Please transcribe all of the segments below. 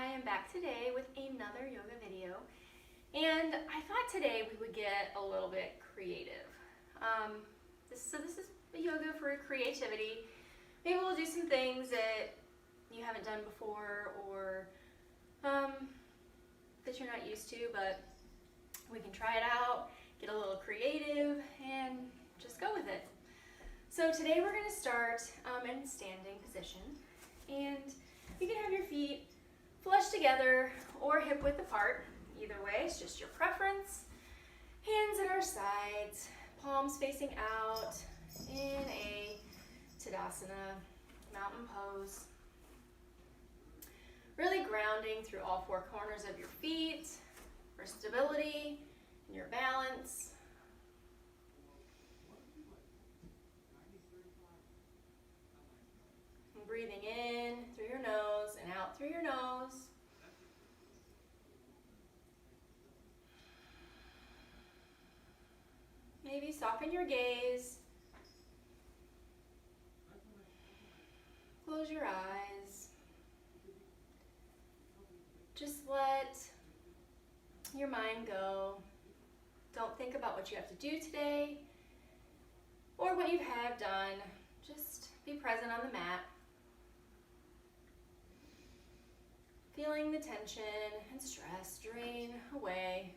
I am back today with another yoga video, and I thought today we would get a little bit creative. So this is a yoga for creativity. Maybe we'll do some things that you haven't done before or that you're not used to, but we can try it out, get a little creative, and just go with it. So today we're going to start in standing position, and you can have your feet flush together or hip width apart. Either way, it's just your preference. Hands at our sides, palms facing out in a Tadasana, mountain pose. Really grounding through all four corners of your feet for stability and your balance. And breathing in through your nose and out through your nose. Maybe soften your gaze. Close your eyes. Just let your mind go. Don't think about what you have to do today or what you have done. Just be present on the mat. Feeling the tension and stress drain away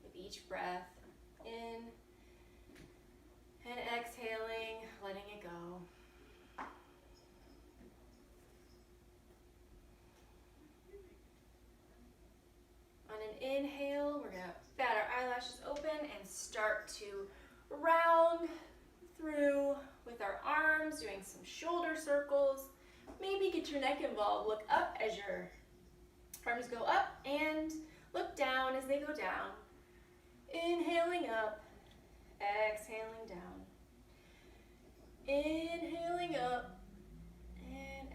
with each breath in and exhaling, letting it go. On an inhale, we're going to bat our eyelashes open and start to round through with our arms, doing some shoulder circles. Maybe get your neck involved. Look up as your arms go up and look down as they go down. Inhaling up, exhaling down. Inhaling up and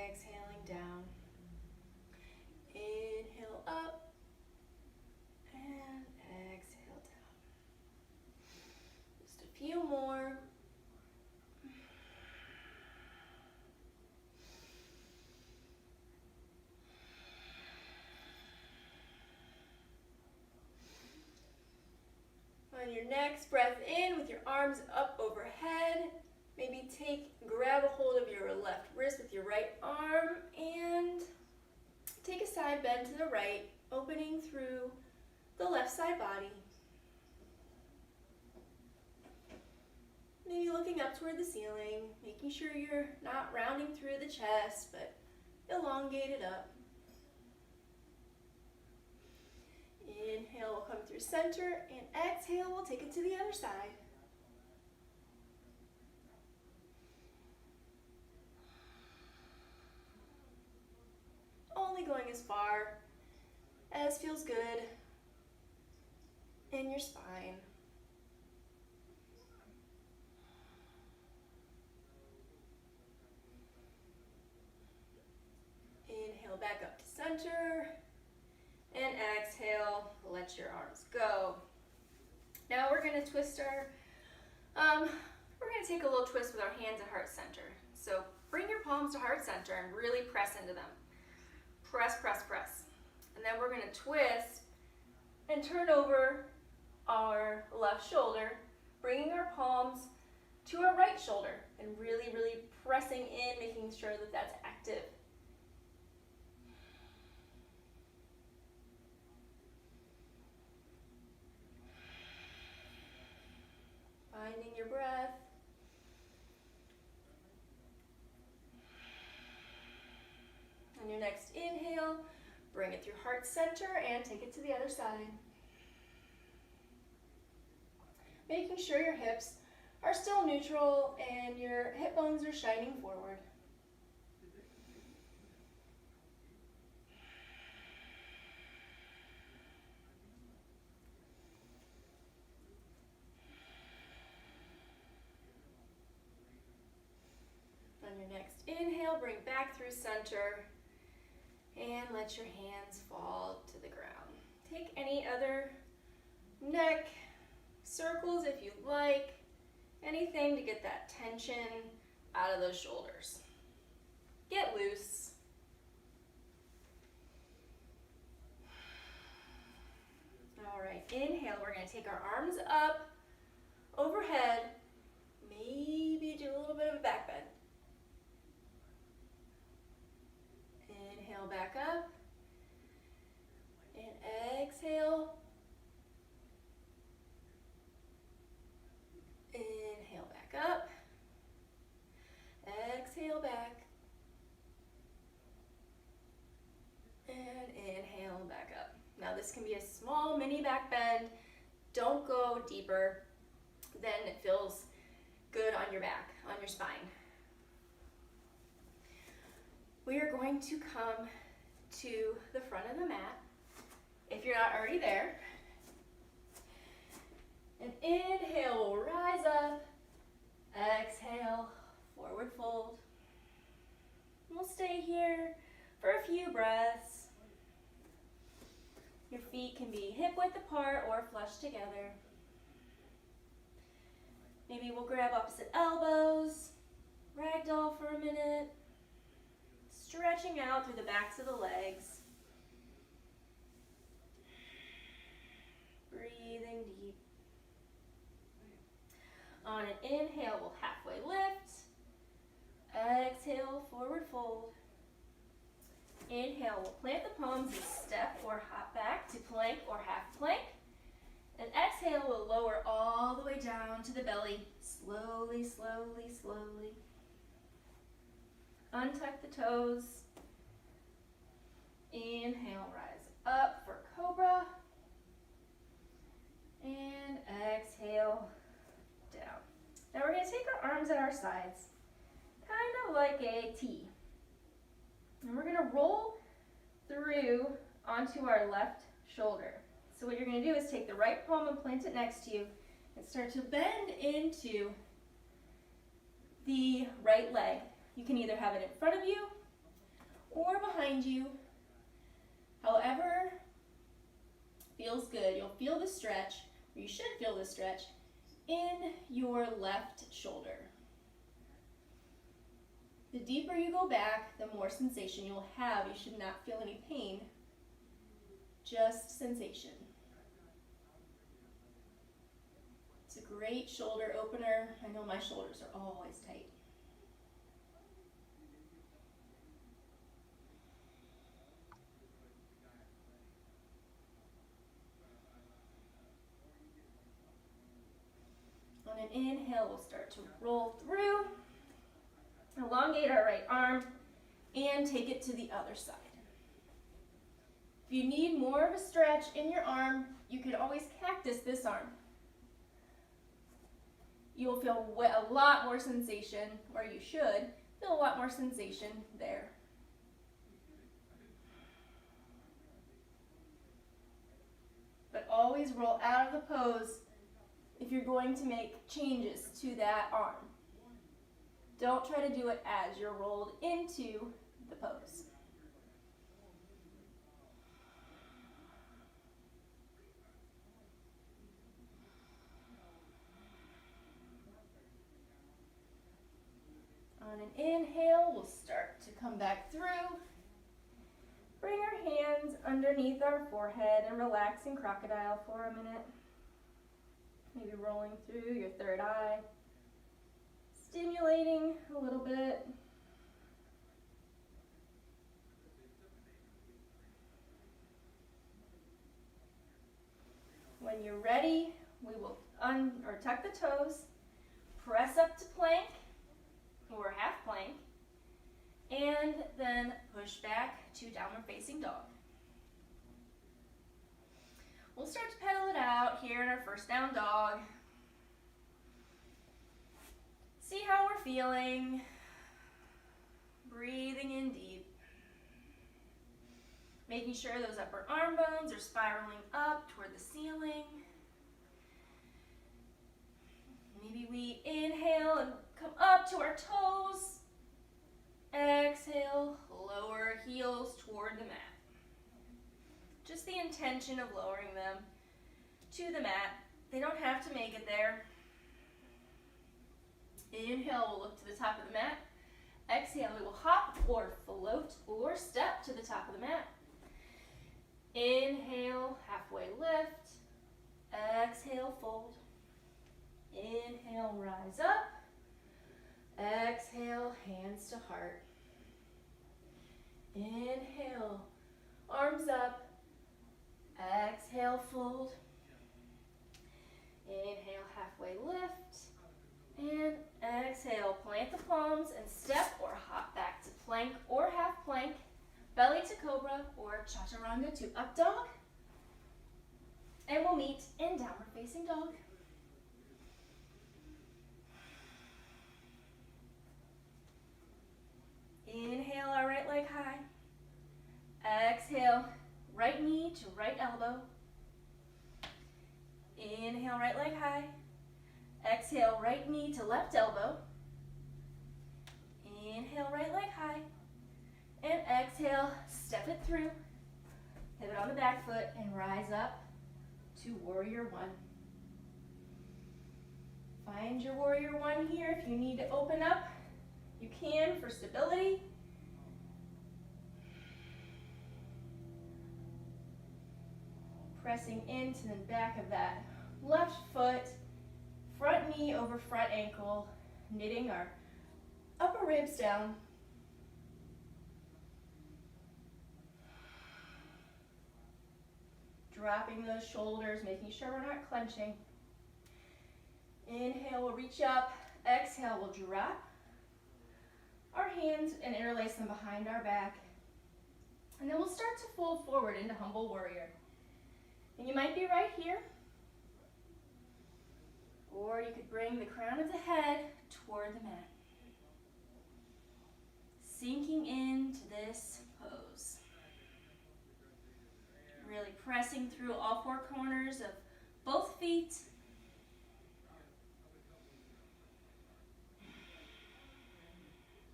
exhaling down. Inhale up and exhale down. Just a few more. On your next breath in with your arms up overhead, maybe grab a hold of your left wrist with your right arm and take a side bend to the right, opening through the left side body. Maybe looking up toward the ceiling, making sure you're not rounding through the chest, but elongate it up. Inhale will come through center, and exhale will take it to the other side. Only going as far as feels good in your spine. Inhale back up to center. And exhale, let your arms go. Now we're going to twist we're going to take a little twist with our hands at heart center. So bring your palms to heart center and really press into them. Press, press, press. And then we're going to twist and turn over our left shoulder, bringing our palms to our right shoulder and really, really pressing in, making sure that that's active. Finding your breath. On your next inhale, bring it through heart center and take it to the other side. Making sure your hips are still neutral and your hip bones are shining forward. On your next inhale, bring back through center and let your hands fall to the ground. Take any other neck circles if you like, anything to get that tension out of those shoulders. Get loose. All right, inhale, we're gonna take our arms up, overhead, maybe do a little bit of a back bend. Inhale back up, and exhale. Inhale back up, exhale back, and inhale back up. Now this can be a small mini back bend. Don't go deeper than it feels good on your back, on your spine. We are going to come to the front of the mat, if you're not already there. And inhale, we'll rise up. Exhale, forward fold. We'll stay here for a few breaths. Your feet can be hip width apart or flush together. Maybe we'll grab opposite elbows, ragdoll for a minute, stretching out through the backs of the legs. Breathing deep. On an inhale, we'll halfway lift. Exhale, forward fold. Inhale, we'll plant the palms and step or hop back to plank or half plank. And exhale, we'll lower all the way down to the belly. Slowly, slowly, slowly. Untuck the toes. Inhale, rise up for cobra. And exhale, down. Now we're going to take our arms at our sides, kind of like a T. And we're going to roll through onto our left shoulder. So what you're going to do is take the right palm and plant it next to you and start to bend into the right leg. You can either have it in front of you or behind you. However feels good. You'll feel the stretch, or you should feel the stretch, in your left shoulder. The deeper you go back, the more sensation you'll have. You should not feel any pain, just sensation. It's a great shoulder opener. I know my shoulders are always tight. On an inhale, we'll start to roll through. Elongate our right arm and take it to the other side. If you need more of a stretch in your arm, you could always cactus this arm. You'll feel a lot more sensation, or you should feel a lot more sensation there. But always roll out of the pose if you're going to make changes to that arm. Don't try to do it as you're rolled into the pose. On an inhale, we'll start to come back through. Bring our hands underneath our forehead and relax in crocodile for a minute. Maybe rolling through your third eye. Stimulating a little bit. When you're ready, we will tuck the toes, press up to plank or half plank, and then push back to downward facing dog. We'll start to pedal it out here in our first down dog. See how we're feeling. Breathing in deep. Making sure those upper arm bones are spiraling up toward the ceiling. Maybe we inhale and come up to our toes. Exhale, lower heels toward the mat. Just the intention of lowering them to the mat. They don't have to make it there. Inhale, we'll look to the top of the mat. Exhale, we will hop or float or step to the top of the mat. Inhale, halfway lift. Exhale, fold. Inhale, rise up. Exhale, hands to heart. Inhale, arms up. Exhale, fold. Inhale, halfway lift. And exhale, plant the palms and step or hop back to plank or half plank. Belly to cobra or chaturanga to up dog. And we'll meet in downward facing dog. Inhale, our right leg high. Exhale, right knee to right elbow. Inhale, right leg high. Exhale, right knee to left elbow. Inhale, right leg high. And exhale, step it through. Pivot on the back foot and rise up to warrior one. Find your warrior one here. If you need to open up, you can for stability. Pressing into the back of that left foot, front knee over front ankle, knitting our upper ribs down. Dropping those shoulders, making sure we're not clenching. Inhale, we'll reach up. Exhale, we'll drop our hands and interlace them behind our back. And then we'll start to fold forward into humble warrior. And you might be right here. Or you could bring the crown of the head toward the mat. Sinking into this pose. Really pressing through all four corners of both feet.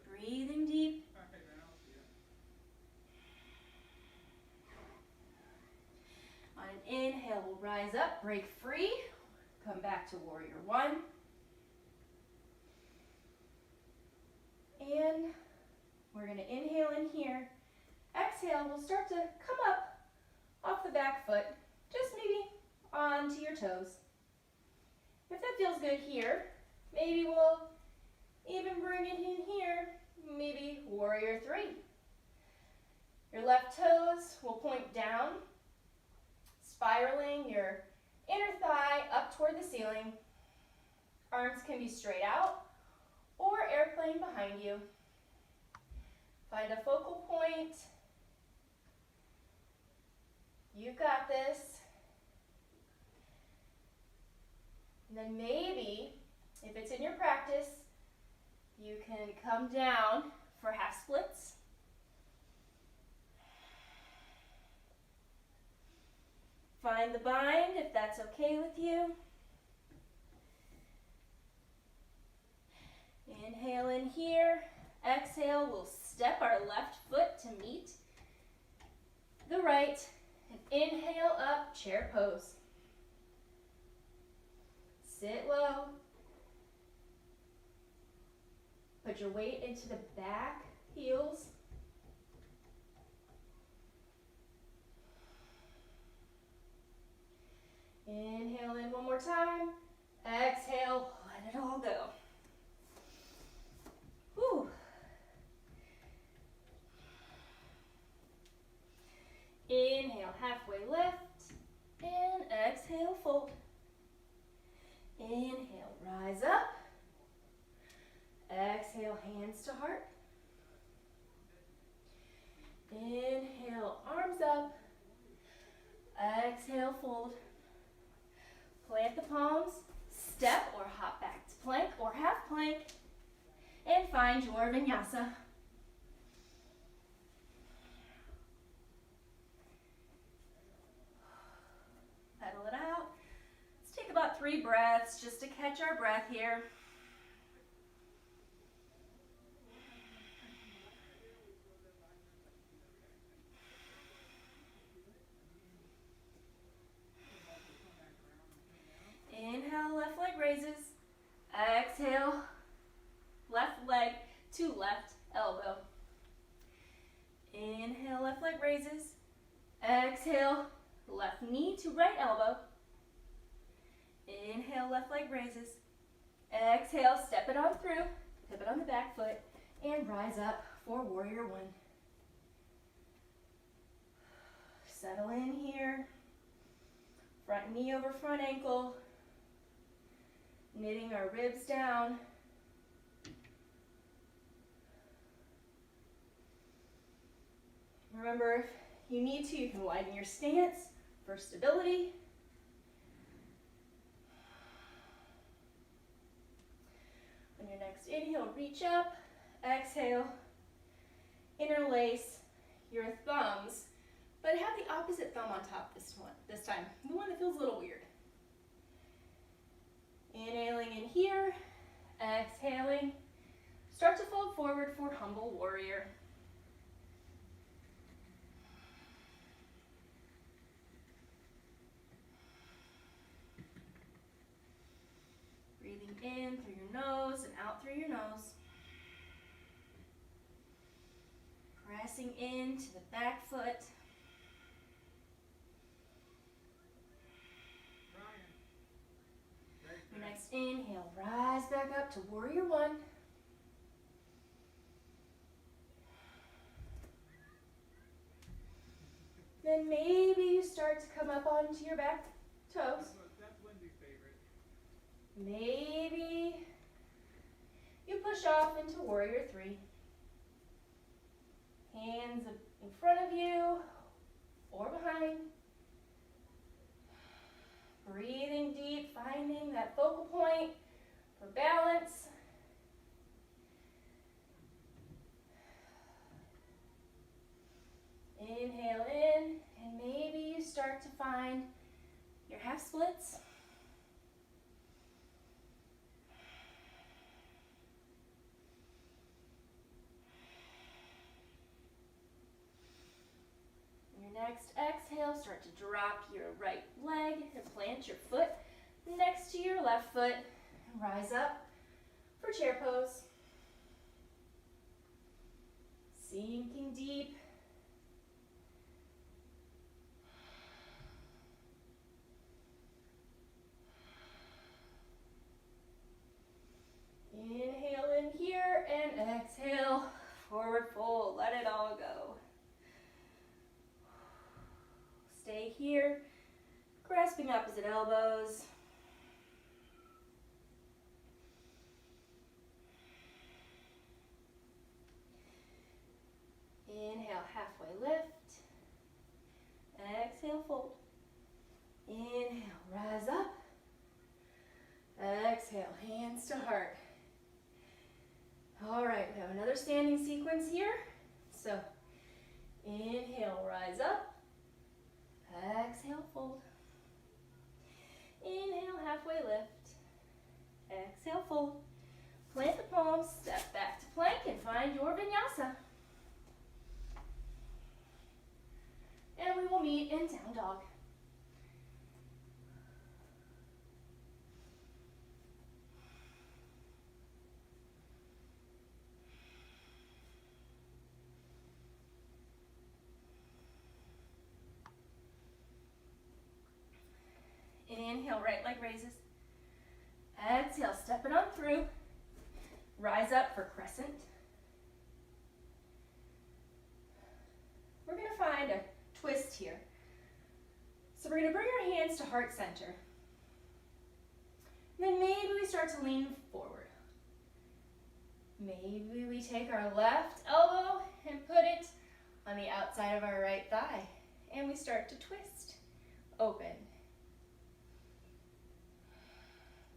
Breathing deep. On an inhale, we'll rise up, break free. Come back to warrior one. And we're going to inhale in here. Exhale, we'll start to come up off the back foot, just maybe onto your toes. If that feels good here, maybe we'll even bring it in here, maybe warrior three. Your left toes will point down, spiraling your inner thigh up toward the ceiling. Arms can be straight out or airplane behind you. Find a focal point. You got this. And then maybe, if it's in your practice, you can come down for half splits. Find the bind if that's okay with you. Inhale in here. Exhale, we'll step our left foot to meet the right. And inhale up, chair pose. Sit low. Put your weight into the back heels. Inhale in one more time. Exhale, let it all go. Whew. Inhale, halfway lift. And exhale, fold. Inhale, rise up. Exhale, hands to heart. Inhale, arms up. Exhale, fold. Plant the palms, step or hop back to plank or half plank, and find your vinyasa. Pedal it out. Let's take about 3 breaths just to catch our breath here. Inhale, left leg raises. Exhale, left leg to left elbow. Inhale, left leg raises. Exhale, left knee to right elbow. Inhale, left leg raises. Exhale, step it on through, pivot on the back foot, and rise up for warrior one. Settle in here. Front knee over front ankle. Knitting our ribs down. Remember, if you need to, you can widen your stance for stability. On your next inhale, reach up. Exhale, interlace your thumbs, but have the opposite thumb on top this time, the one that feels a little weird. Inhaling in here, exhaling. Start to fold forward for humble warrior. Breathing in through your nose and out through your nose. Pressing into the back foot. Your next inhale, rise back up to warrior one. Then maybe you start to come up onto your back toes. Maybe you push off into warrior three. Hands in front of you or behind. Breathing deep, finding that focal point for balance. Inhale in, and maybe you start to find your half splits. Next exhale, start to drop your right leg and plant your foot next to your left foot. And rise up for chair pose. Sinking deep. Inhale in here and exhale, forward fold, let it all go. Stay here, grasping opposite elbows. Inhale, halfway lift. Exhale, fold. Inhale, rise up. Exhale, hands to heart. All right, we have another standing sequence here. So, inhale, rise up. Exhale, fold. Inhale, halfway lift. Exhale, fold. Plant the palms, step back to plank, and find your vinyasa. And we will meet in down dog. Inhale, right leg raises. Exhale, step it on through. Rise up for crescent. We're going to find a twist here. So we're going to bring our hands to heart center. Then maybe we start to lean forward. Maybe we take our left elbow and put it on the outside of our right thigh. And we start to twist. Open.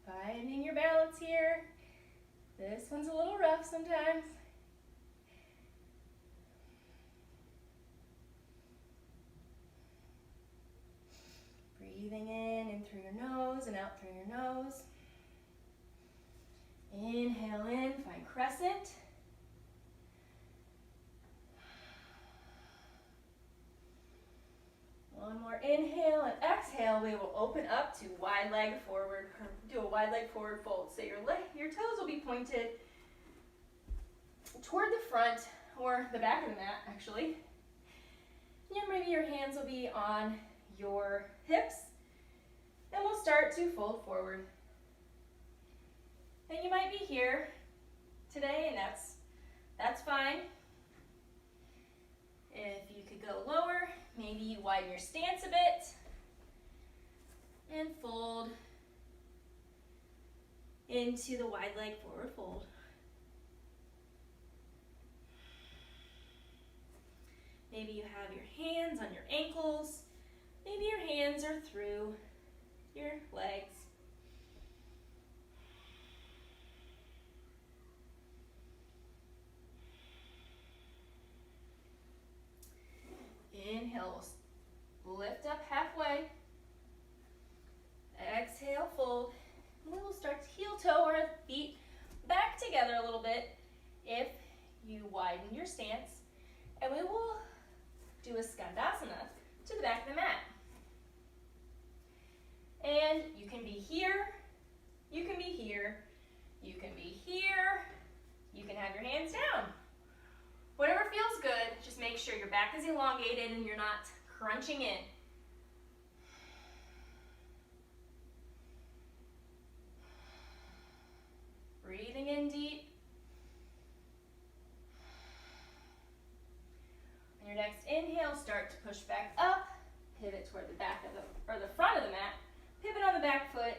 Finding your balance here. This one's a little rough sometimes. Breathing in through your nose and out through your nose. Inhale in, find crescent. One more inhale and exhale, we will open up to wide leg forward, or do a wide leg forward fold. So your toes will be pointed toward the front or the back of the mat actually. And maybe your hands will be on your hips And we'll start to fold forward. And you might be here today, and that's fine. If you could go lower, maybe you widen your stance a bit and fold into the wide leg forward fold. Maybe you have your hands on your ankles. Maybe your hands are through your legs. Inhale, lift up halfway. Exhale, fold. We will start to heel toe our feet back together a little bit if you widen your stance. And we will do a Skandasana to the back of the mat. And you can be here, you can be here, you can be here, you can have your hands down. Whatever feels good, just make sure your back is elongated and you're not crunching in. Breathing in deep. On your next inhale, start to push back up, pivot toward the back of the front of the mat, pivot on the back foot,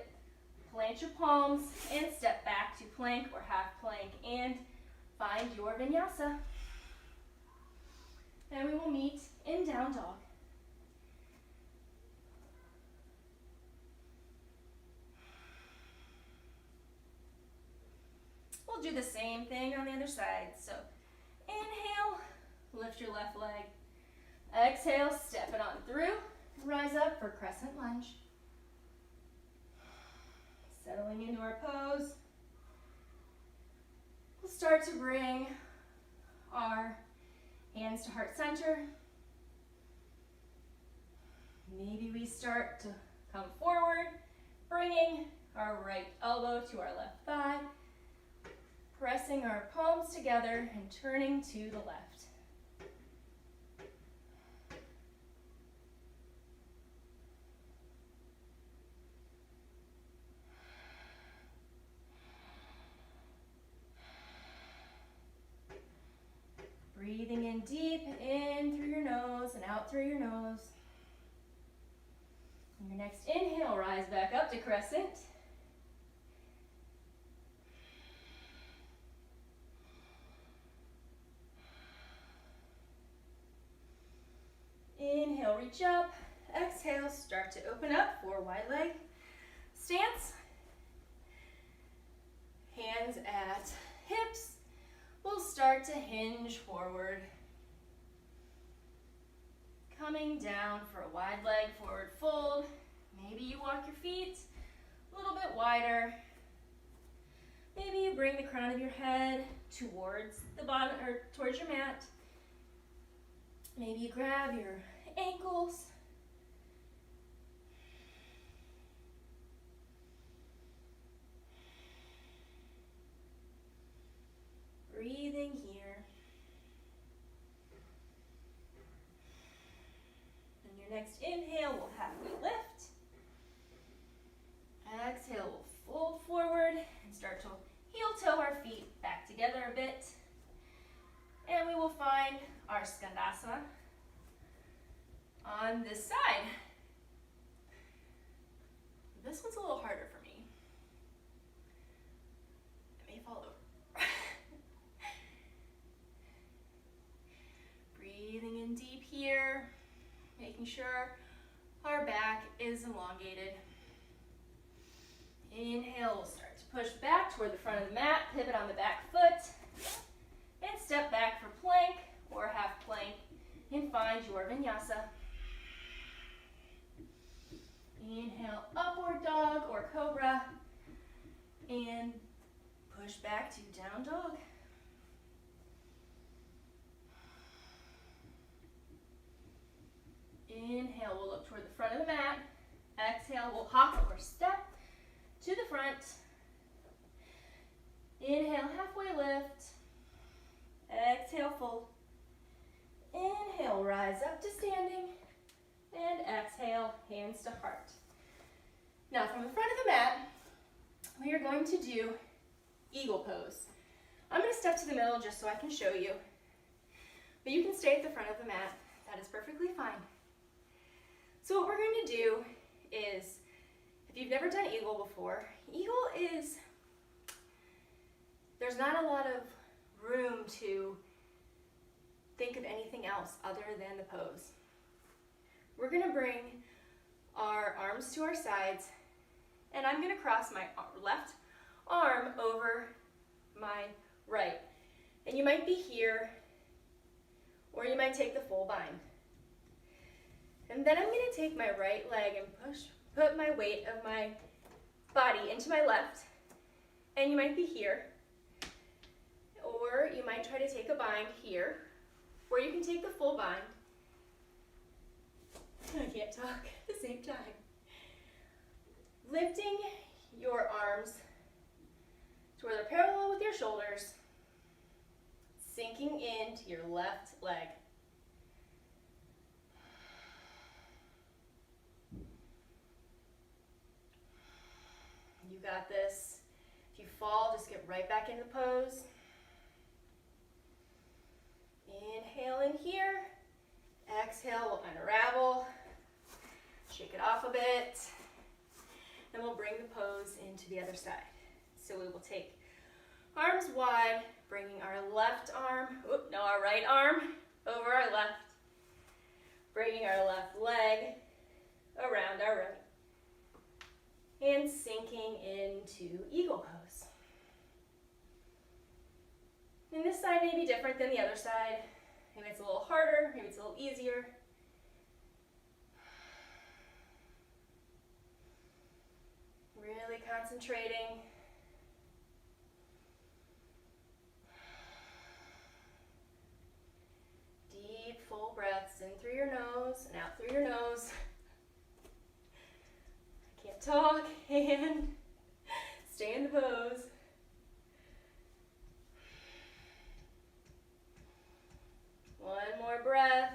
plant your palms, and step back to plank or half plank, and find your vinyasa. And we will meet in down dog. We'll do the same thing on the other side. So inhale, lift your left leg. Exhale, step it on through. Rise up for crescent lunge. Settling into our pose. We'll start to bring our hands to heart center. Maybe we start to come forward, bringing our right elbow to our left thigh, pressing our palms together and turning to the left. Breathing in deep, in through your nose and out through your nose. On your next inhale, rise back up to crescent. Inhale, reach up. Exhale, start to open up for wide leg stance. Hands at hips. We'll start to hinge forward. Coming down for a wide leg forward fold. Maybe you walk your feet a little bit wider. Maybe you bring the crown of your head towards the bottom or towards your mat. Maybe you grab your ankles. Breathing here. And your next inhale, we'll halfway lift. Exhale, we'll fold forward and start to heel toe our feet back together a bit. And we will find our Skandasana on this side. This one's a little harder for me. I may fall over. Breathing in deep here, making sure our back is elongated. Inhale, we'll start to push back toward the front of the mat, pivot on the back foot, and step back for plank or half plank, and find your vinyasa. Inhale, upward dog or cobra, and push back to down dog. Inhale, we'll look toward the front of the mat. Exhale, we'll hop or step to the front. Inhale, halfway lift. Exhale, fold. Inhale, rise up to standing. And exhale, hands to heart. Now from the front of the mat, we are going to do eagle pose. I'm going to step to the middle just so I can show you. But you can stay at the front of the mat. That is perfectly fine. So what we're going to do is, if you've never done eagle before, eagle is, there's not a lot of room to think of anything else other than the pose. We're going to bring our arms to our sides, and I'm going to cross my left arm over my right. And you might be here, or you might take the full bind. And then I'm going to take my right leg and put my weight of my body into my left, and you might be here, or you might try to take a bind here, or you can take the full bind. I can't talk at the same time. Lifting your arms to where they're parallel with your shoulders, sinking into your left leg. You got this. If you fall, just get right back into pose. Inhale in here. Exhale, we'll unravel. Shake it off a bit. Then we'll bring the pose into the other side. So we will take arms wide, bringing our our right arm over our left, bringing our left leg around our right, and sinking into eagle pose. And this side may be different than the other side. Maybe it's a little harder, maybe it's a little easier. Really concentrating. Deep, full breaths in through your nose and out through your nose. I can't talk, and stay in the pose. One more breath.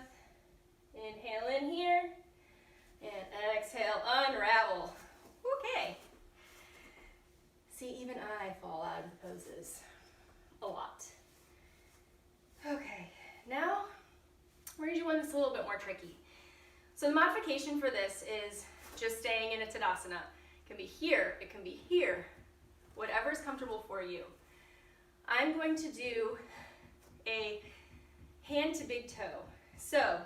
Inhale in here, and exhale, unravel. Okay. See, even I fall out of the poses a lot. Okay, now we're going to do one that's a little bit more tricky. So the modification for this is just staying in a Tadasana. It can be here, it can be here, whatever is comfortable for you. I'm going to do a hand to big toe. So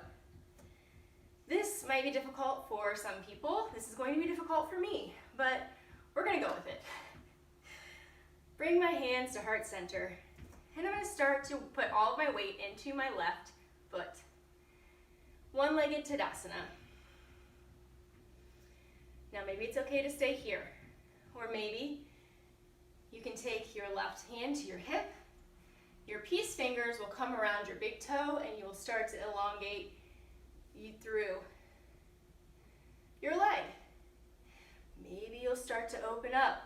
this might be difficult for some people. This is going to be difficult for me, but we're going to go with it. Bring my hands to heart center, and I'm going to start to put all of my weight into my left foot. One-legged Tadasana. Now maybe it's okay to stay here, or maybe you can take your left hand to your hip. Your peace fingers will come around your big toe, and you will start to elongate you through your leg. Maybe you'll start to open up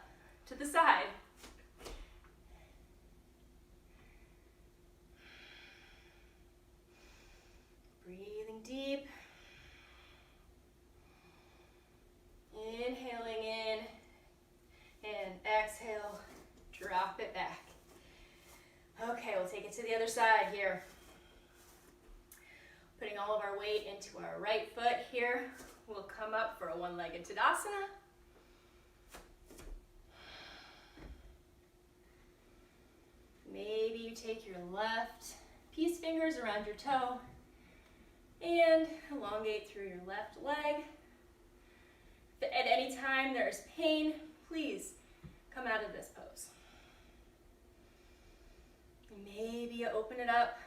to the side. Breathing deep. Inhaling in, and exhale, drop it back. Okay, we'll take it to the other side here. Putting all of our weight into our right foot here. We'll come up for a one-legged Tadasana. Maybe you take your left peace fingers around your toe and elongate through your left leg. If at any time there's pain, please come out of this pose. Maybe you open it up.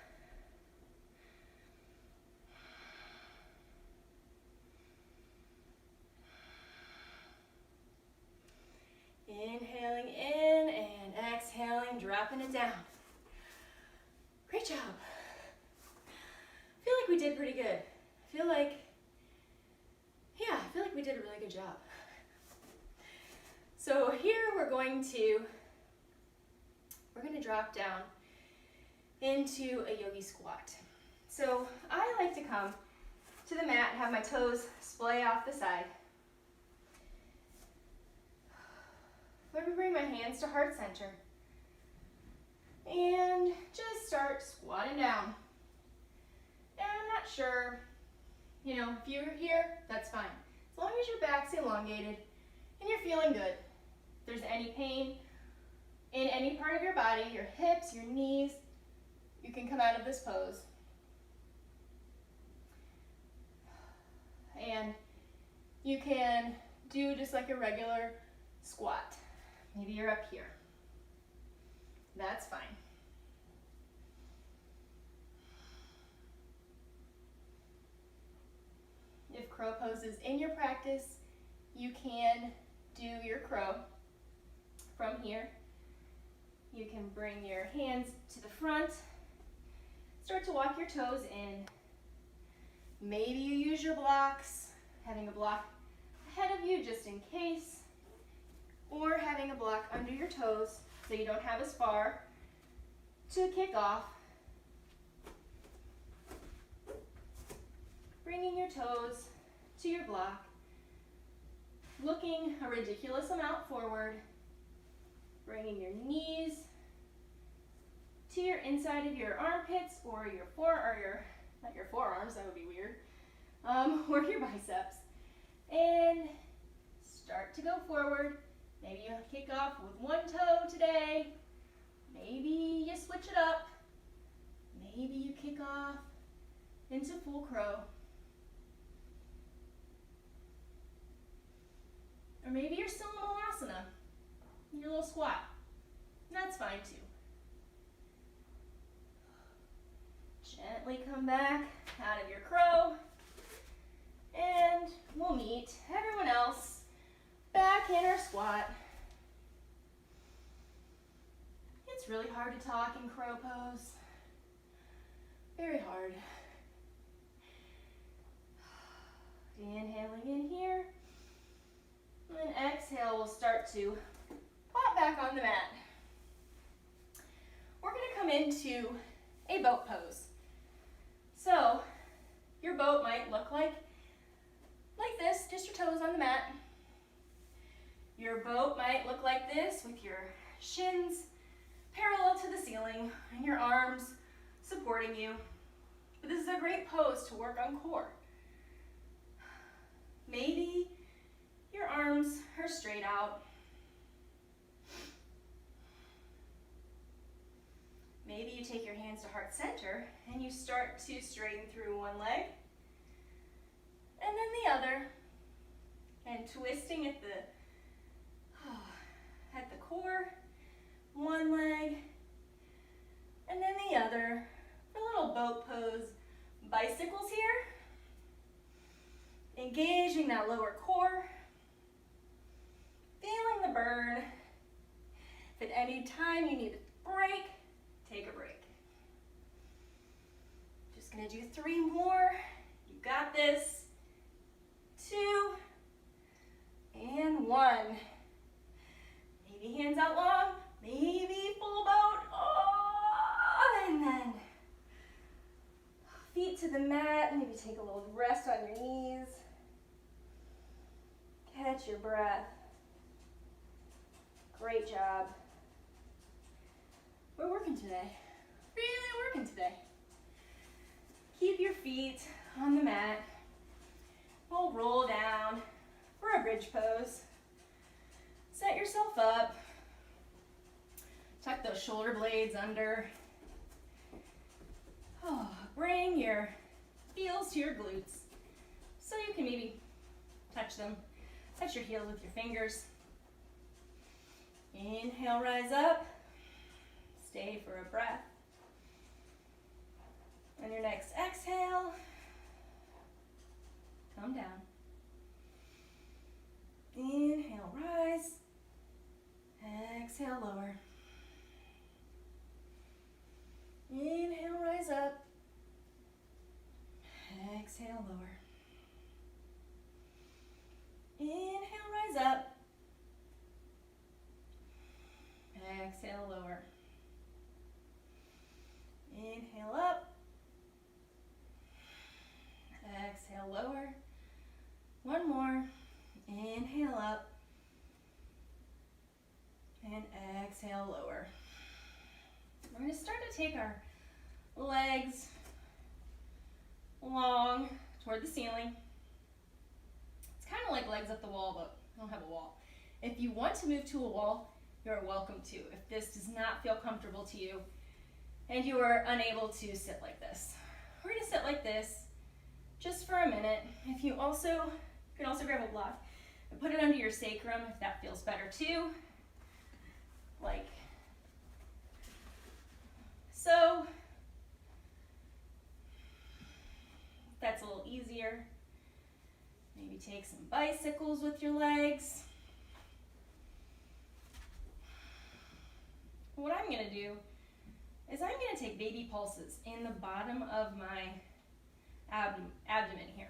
Inhaling in and exhaling, dropping it down. Great job. I feel like we did pretty good. I feel like we did a really good job. So here we're going to drop down into a yogi squat. So I like to come to the mat and have my toes splay off the side. I'm going to bring my hands to heart center. And just start squatting down. And I'm not sure, if you're here, that's fine. As long as your back's elongated and you're feeling good. If there's any pain in any part of your body, your hips, your knees, you can come out of this pose. And you can do just like a regular squat. Maybe you're up here. That's fine. If crow pose is in your practice, you can do your crow from here. You can bring your hands to the front. Start to walk your toes in. Maybe you use your blocks, having a block ahead of you just in case, or having a block under your toes so you don't have as far to kick off. Bringing your toes to your block, looking a ridiculous amount forward, bringing your knees to your inside of your armpits or not your forearms, that would be weird, or your biceps. And start to go forward. Maybe you kick off with one toe today. Maybe you switch it up. Maybe you kick off into full crow. Or maybe you're still in Malasana, your little squat. That's fine too. Gently come back out of your crow, and we'll meet everyone else back in our squat. It's really hard to talk in crow pose. Very hard. Inhaling in here, and then exhale, we'll start to plop back on the mat. We're going to come into a boat pose. So, your boat might look like this, just your toes on the mat. Your boat might look like this with your shins parallel to the ceiling and your arms supporting you. But this is a great pose to work on core. Maybe your arms are straight out. Maybe you take your hands to heart center and you start to straighten through one leg and then the other, and twisting at the core, one leg and then the other. A little boat pose, bicycles here, engaging that lower core, feeling the burn. If at any time you need a break, take a break. Just gonna do 3 more. You got this. 2 and 1. Maybe hands out long, maybe full boat. Oh, and then feet to the mat. Maybe take a little rest on your knees. Catch your breath. Great job. We're working today. Really working today. Keep your feet on the mat. We'll roll down for a bridge pose. Set yourself up. Tuck those shoulder blades under. Oh, bring your heels to your glutes so you can maybe touch them. Touch your heels with your fingers. Inhale, rise up. Stay for a breath. On your next exhale, come down. Inhale, rise. Exhale, lower. Inhale, rise up. Exhale, lower. Inhale, rise up. Exhale, lower. Inhale up. Exhale, lower. One more. Inhale up. take our legs long toward the ceiling. It's kind of like legs up the wall, but I don't have a wall. If you want to move to a wall, you're welcome to. If this does not feel comfortable to you and you are unable to sit like this, we're going to sit like this just for a minute. If you can also grab a block and put it under your sacrum if that feels better too. Like so. That's a little easier. Maybe take some bicycles with your legs. What I'm going to do is I'm going to take baby pulses in the bottom of my abdomen here.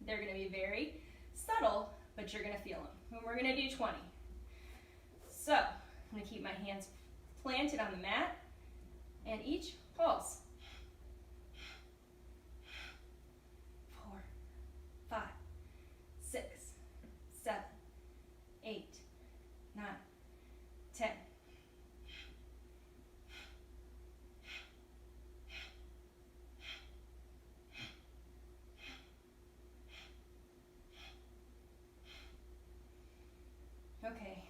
They're going to be very subtle, but you're going to feel them. And we're going to do 20. So I'm going to keep my hands planted on the mat, and each pulse. 4, 5, 6, 7, 8, 9, 10. Okay,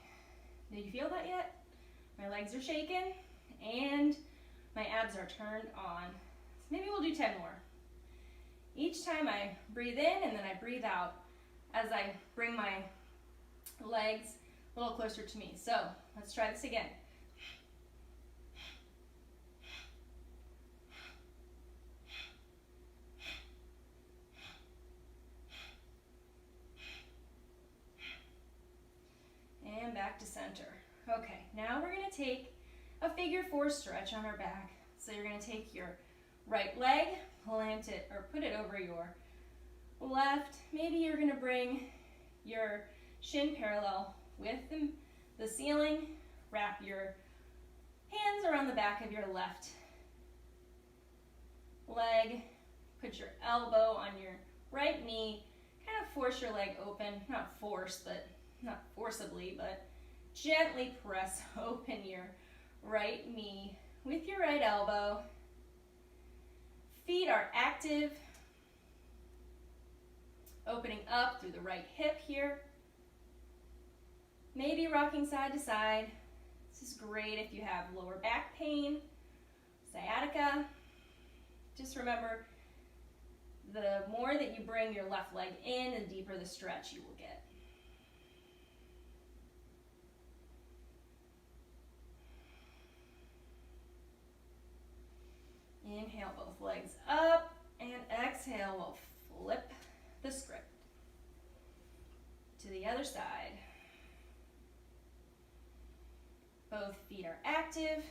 do you feel that yet? My legs are shaking and my abs are turned on. So maybe we'll do 10 more. Each time I breathe in and then I breathe out as I bring my legs a little closer to me. So let's try this again. And back to center. Okay, now we're going to take a figure 4 stretch on our back. So you're going to take your right leg, plant it or put it over your left. Maybe you're going to bring your shin parallel with the ceiling. Wrap your hands around the back of your left leg. Put your elbow on your right knee. Kind of force your leg open. Not forcibly, but gently press open your right knee with your right elbow. Feet are active, opening up through the right hip here. Maybe rocking side to side. This is great if you have lower back pain, sciatica. Just remember, the more that you bring your left leg in, the deeper the stretch you will get. Inhale both legs up, and exhale, we'll flip the script to the other side. Both feet are active,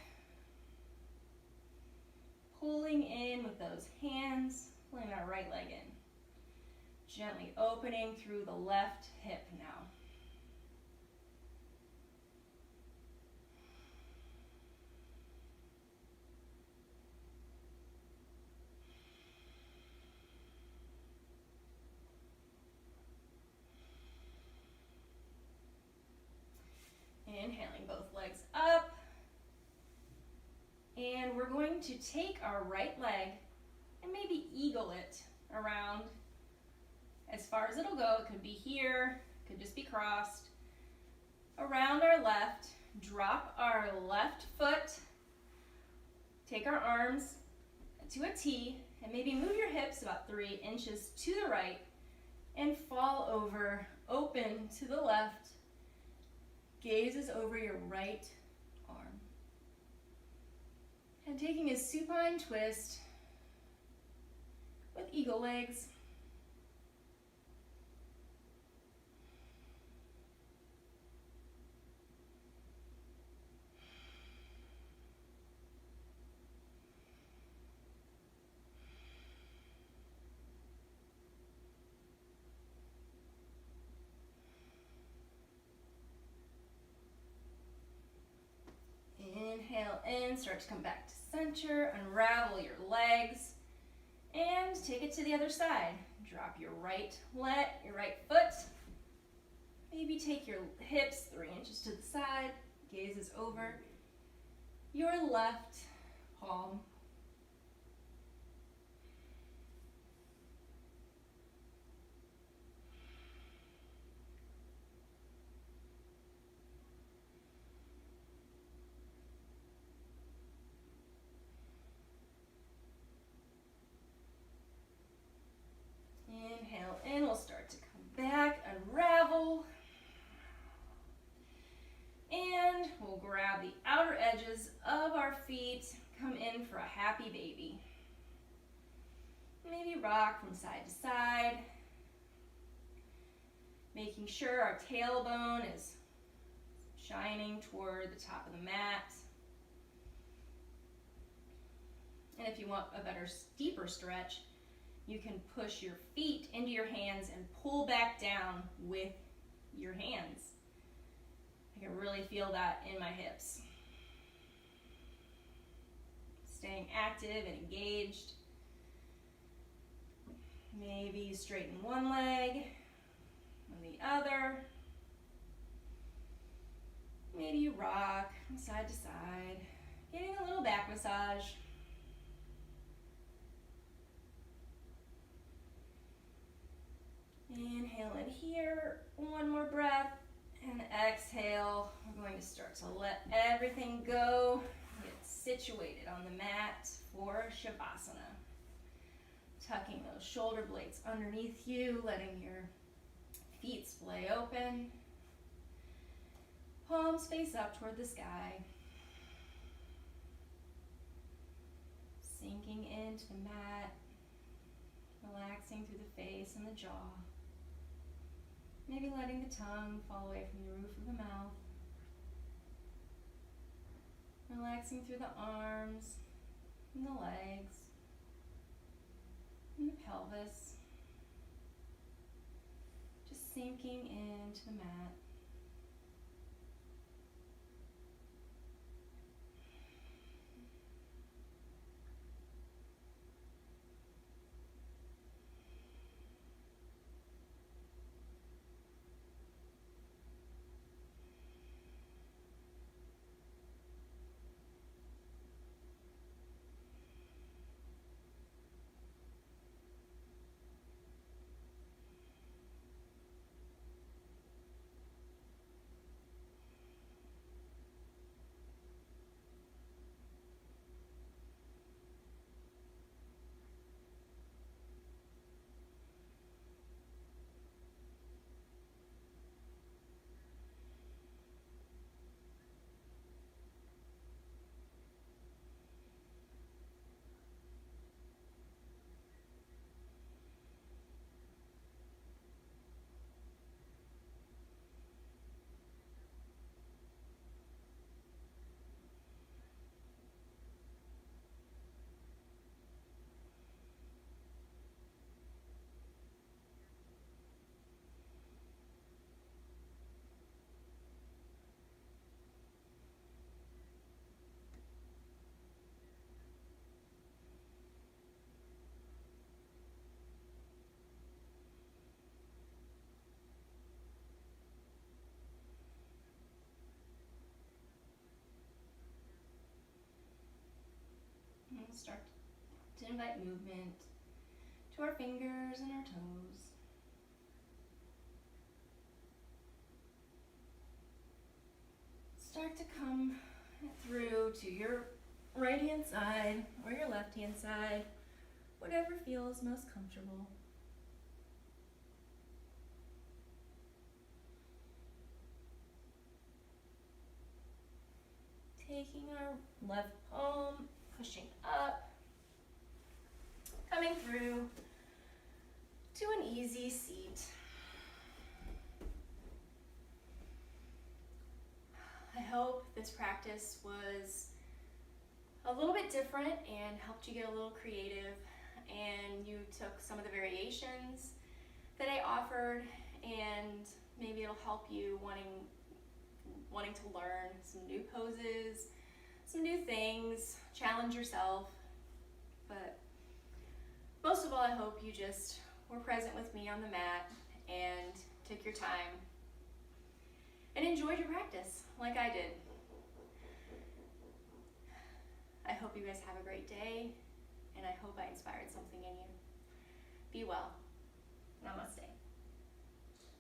pulling in with those hands, pulling our right leg in. Gently opening through the left hip now. Inhaling both legs up. And we're going to take our right leg and maybe eagle it around as far as it'll go. It could be here, it could just be crossed. Around our left, drop our left foot, take our arms to a T, and maybe move your hips about 3 inches to the right and fall over, open to the left. Gaze is over your right arm. And taking a supine twist with eagle legs. Inhale in, start to come back to center, unravel your legs, and take it to the other side. Drop your right foot. Maybe take your hips 3 inches to the side, gaze is over your left palm. Inhale in, we'll start to come back, unravel. And we'll grab the outer edges of our feet, come in for a happy baby. Maybe rock from side to side, making sure our tailbone is shining toward the top of the mat. And if you want a better, deeper stretch, you can push your feet into your hands and pull back down with your hands. I can really feel that in my hips. Staying active and engaged. Maybe straighten one leg and the other. Maybe you rock from side to side, getting a little back massage. Inhale in here, one more breath, and exhale. We're going to start to let everything go, get situated on the mat for Shavasana. Tucking those shoulder blades underneath you, letting your feet splay open. Palms face up toward the sky. Sinking into the mat, relaxing through the face and the jaw. Maybe letting the tongue fall away from the roof of the mouth. Relaxing through the arms and the legs and the pelvis. Just sinking into the mat. And start to invite movement to our fingers and our toes. Start to come through to your right hand side or your left hand side, whatever feels most comfortable. Taking our left palm, pushing up, coming through to an easy seat. I hope this practice was a little bit different and helped you get a little creative, and you took some of the variations that I offered, and maybe it'll help you wanting to learn some new poses, some new things, challenge yourself. But most of all, I hope you just were present with me on the mat and took your time and enjoyed your practice like I did. I hope you guys have a great day, and I hope I inspired something in you. Be well. Namaste.